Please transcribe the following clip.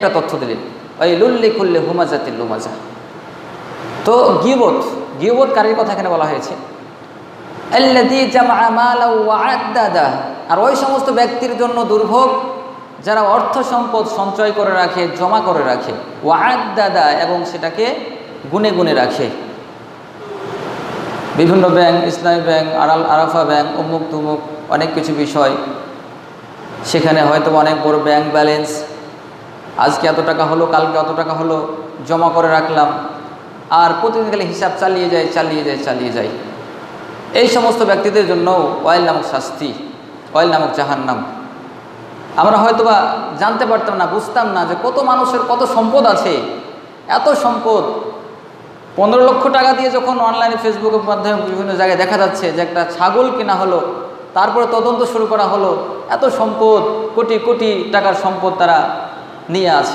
একটা তথ্য দিলেন, ওয়াইলুল লিকুল্লি হুমাযাতিল লুমাযা। তো গীবতকারীর কথা এখানে বলা হয়েছে, আল্লাযী জামআ মালাও ওয়া আদ্দাদা। আর ওই সমস্ত ব্যক্তির জন্য দুর্ভোগ যারা অর্থ সম্পদ সঞ্চয় করে রাখে, জমা করে রাখে, ওয়া আদ্দাদা, এবং সেটাকে গুনে গুনে রাখে। বিভিন্ন ব্যাংক, ইসলামী ব্যাংক, আরাফা ব্যাংক, অমুক তুমুক অনেক কিছু বিষয়, সেখানে হয়তো অনেক বড় ব্যাংক ব্যালেন্স, আজকে এত টাকা হলো, কালকে অত টাকা হলো, জমা করে রাখলাম, আর প্রতিদিন খালি হিসাব চালিয়ে যায়। এই সমস্ত ব্যক্তিদের জন্য ওয়াইল নামক শাস্তি, ওয়াইল নামক জাহান্নাম। আমরা হয়তোবা জানতে পারতাম না, বুঝতাম না যে কত মানুষের কত সম্পদ আছে, এত সম্পদ। 15 লক্ষ টাকা দিয়ে যখন অনলাইনে ফেসবুকের মাধ্যমে বিভিন্ন জায়গায় দেখা যাচ্ছে যে একটা ছাগল কেনা হলো, তারপরে তদন্ত শুরু করা হলো, এত সম্পদ, কোটি কোটি টাকার সম্পদ তারা নিয়ে আছে।